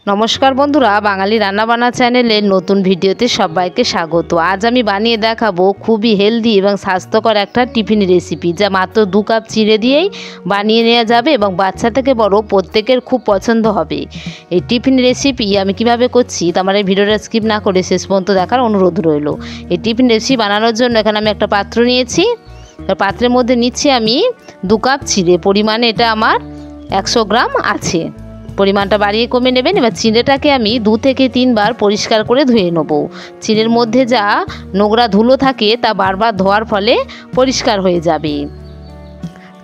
नमस्कार बंधुरा बांगाली रान्ना बान्ना चैनेले नतून भिडियोते सबाइके स्वागत। आज आमी बानिये देखाबो खूबই हेल्दी एवं स्वास्थ्यकर एक टिफिन रेसिपि जा मात्र 2 কাপ चिड़े दिएई बानिये नेওয়া যাবে এবং বাচ্চা থেকে বড় প্রত্যেকের খুব পছন্দ হবে। এই টিফিন রেসিপি আমি কিভাবে করছি তোমার এই ভিডিওটা স্কিপ না করে শেষ পর্যন্ত দেখার অনুরোধ রইল। এই টিফিন রেসিপি বানানোর জন্য এখানে আমি একটা পাত্র নিয়েছি। পাত্রের মধ্যে নিচ্ছি আমি 2 কাপ চিড়ে, পরিমাণে এটা আমার 100 গ্রাম আছে। পরিমাণটা বাড়িয়ে কমে নেবেন। এবার চিড়েটাকে আমি 2 থেকে 3 বার পরিষ্কার করে ধুয়ে নেব। চিড়ের মধ্যে যা নোংরা ধুলো থাকে তা বারবার ধোয়ার ফলে পরিষ্কার হয়ে যাবে।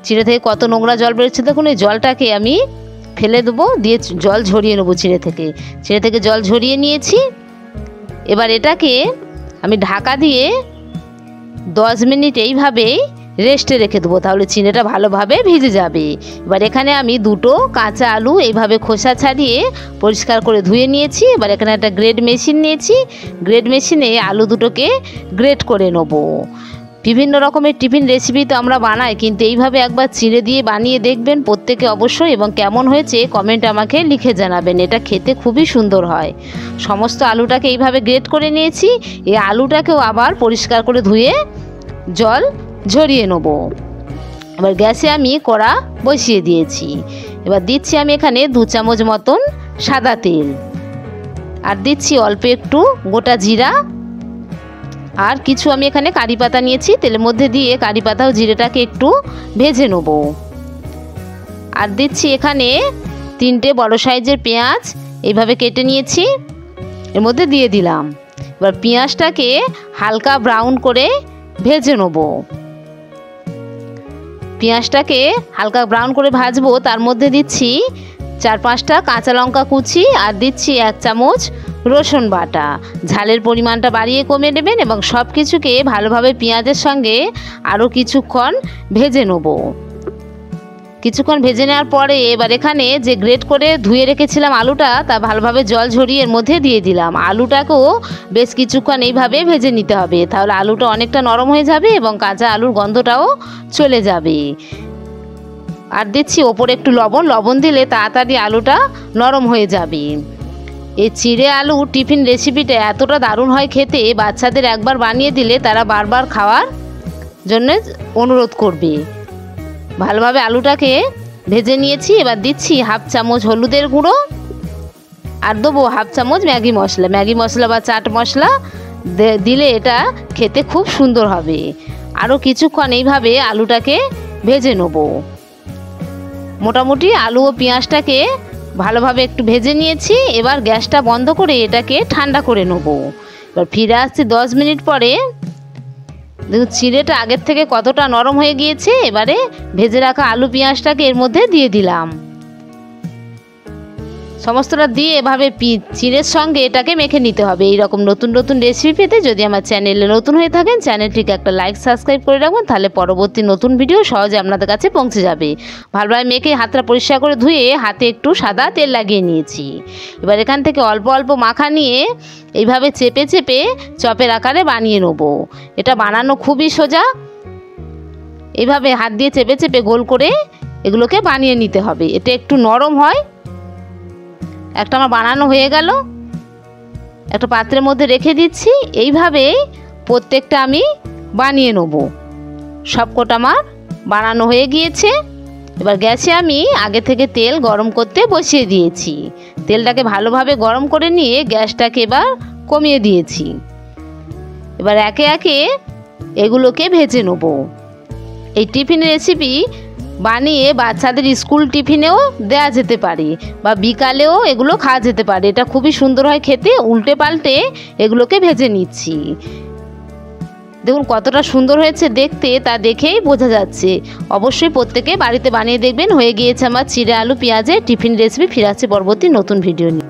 চিড়ে থেকে কত নোংরা জল বেরোচ্ছে দেখুন, এই জলটাকে আমি ফেলে দেবো, দিয়ে জল ঝরিয়ে নেব। চিড়ে থেকে জল ঝরিয়ে নিয়েছি। এবার এটাকে আমি ঢাকা দিয়ে 10 মিনিট এইভাবেই রেস্টে রেখে দেবো, তাহলে চিড়েটা ভালোভাবে ভিজে যাবে। এবার এখানে আমি 2টো কাঁচা আলু এইভাবে খোসা ছাড়িয়ে পরিষ্কার করে ধুয়ে নিয়েছি। এবার এখানে একটা গ্রেড মেশিন নিয়েছি। গ্রেড মেশিনে আলু দুটোকে গ্রেড করে নেব। বিভিন্ন রকমের টিফিন রেসিপি তো আমরা বানাই, কিন্তু এইভাবে একবার চিড়ে দিয়ে বানিয়ে দেখবেন প্রত্যেকে অবশ্যই, এবং কেমন হয়েছে কমেন্ট আমাকে লিখে জানাবেন। এটা খেতে খুবই সুন্দর হয়। সমস্ত আলুটাকে এইভাবে গ্রেড করে নিয়েছি। এই আলুটাকেও আবার পরিষ্কার করে ধুয়ে জল ঝরিয়ে নেব। এবার গ্যাসে আমি কড়া বসিয়ে দিয়েছি। এবার দিচ্ছি আমি এখানে 2 চামচ মতন সাদা তেল, আর দিচ্ছি অল্প একটু গোটা জিরা, আর কিছু আমি এখানে কারি পাতা নিয়েছি। তেলের মধ্যে দিয়ে কারি পাতা ও জিরেটাকে একটু ভেজে নেব। আর দিচ্ছি এখানে 3টে বড় সাইজের পেঁয়াজ এইভাবে কেটে নিয়েছি, এর মধ্যে দিয়ে দিলাম। এবার পেঁয়াজটাকে হালকা ব্রাউন করে ভেজে নেব। পেঁয়াজটাকে হালকা ব্রাউন করে ভাজবো। তার মধ্যে দিচ্ছি 4-5টা কাঁচা লঙ্কা কুচি, আর দিচ্ছি 1 চামচ রসুন বাটা। ঝালের পরিমাণটা বাড়িয়ে কমিয়ে নেবেন, এবং সব কিছুকে ভালোভাবে পেঁয়াজের সঙ্গে আরও কিছুক্ষণ ভেজে নেব। কিছুক্ষণ ভেজে নেওয়ার পরে এবার এখানে যে গ্রেট করে ধুয়ে রেখেছিলাম আলুটা, তা ভালোভাবে জল ঝরিয়ে এর মধ্যে দিয়ে দিলাম। আলুটাকেও বেশ কিছুক্ষণ এইভাবে ভেজে নিতে হবে, তাহলে আলুটা অনেকটা নরম হয়ে যাবে এবং কাঁচা আলুর গন্ধটাও চলে যাবে। আর দিচ্ছি ওপরে একটু লবণ দিলে তাড়াতাড়ি আলুটা নরম হয়ে যাবে। এই চিড়ে আলু টিফিন রেসিপিটা এতটা দারুণ হয় খেতে, বাচ্চাদের একবার বানিয়ে দিলে তারা বারবার খাওয়ার জন্য অনুরোধ করবে। ভালোভাবে আলুটাকে ভেজে নিয়েছি। এবার দিচ্ছি 1/2 চামচ হলুদের গুঁড়ো, আর দেবো 1/2 চামচ ম্যাগি মশলা বা চাট মশলা দিলে এটা খেতে খুব সুন্দর হবে। আরও কিছুক্ষণ এইভাবে আলুটাকে ভেজে নেব। মোটামুটি আলু ও পেঁয়াজটাকে ভালোভাবে একটু ভেজে নিয়েছি। এবার গ্যাসটা বন্ধ করে এটাকে ঠান্ডা করে নেব। এবার ফিরে আসছি 10 মিনিট পরে। দেখুন চিড়েটা আগের থেকে কতটা নরম হয়ে গিয়েছে। এবারে ভেজে রাখা আলু পেঁয়াজটাকে এর মধ্যে দিয়ে দিলাম। সমস্তটা দিয়ে এভাবে চিড়ের সঙ্গে এটাকে মেখে নিতে হবে। এইরকম নতুন নতুন রেসিপি পেতে যদি আমার চ্যানেলে নতুন হয়ে থাকেন, চ্যানেলটিকে একটা লাইক সাবস্ক্রাইব করে রাখবেন, তাহলে পরবর্তী নতুন ভিডিও সহজে আপনাদের কাছে পৌঁছে যাবে। ভালোভাবে মেখে হাতটা পরিষ্কার করে ধুয়ে হাতে একটু সাদা তেল লাগিয়ে নিয়েছি। এবার এখান থেকে অল্প অল্প মাখা নিয়ে এইভাবে চেপে চেপে চপের আকারে বানিয়ে নেব। এটা বানানো খুবই সোজা। এইভাবে হাত দিয়ে চেপে চেপে গোল করে এগুলোকে বানিয়ে নিতে হবে। এটা একটু নরম হয়। একটা আমার বানানো হয়ে গেল, একটা পাত্রের মধ্যে রেখে দিচ্ছি। এইভাবে প্রত্যেকটা আমি বানিয়ে নেব। সবকটা আমার বানানো হয়ে গিয়েছে। এবার গ্যাসে আমি আগে থেকে তেল গরম করতে বসিয়ে দিয়েছি। তেলটাকে ভালোভাবে গরম করে নিয়ে গ্যাসটাকে এবার কমিয়ে দিয়েছি। এবার একে একে এগুলোকে ভেজে নেব। এই টিফিন রেসিপি বানিয়ে বাচ্চাদের স্কুল টিফিনেও দেওয়া যেতে পারে, বা বিকালেও এগুলো খাওয়া যেতে পারে। এটা খুবই সুন্দর হয় খেতে। উল্টে পাল্টে এগুলোকে ভেজে নিচ্ছি। দেখুন কতটা সুন্দর হয়েছে দেখতে, তা দেখেই বোঝা যাচ্ছে। অবশ্যই প্রত্যেকে বাড়িতে বানিয়ে দেখবেন। হয়ে গিয়েছে আমার চিড়ে আলু পেঁয়াজের টিফিন রেসিপি। ফিরে আসছে পরবর্তী নতুন ভিডিও নিয়ে।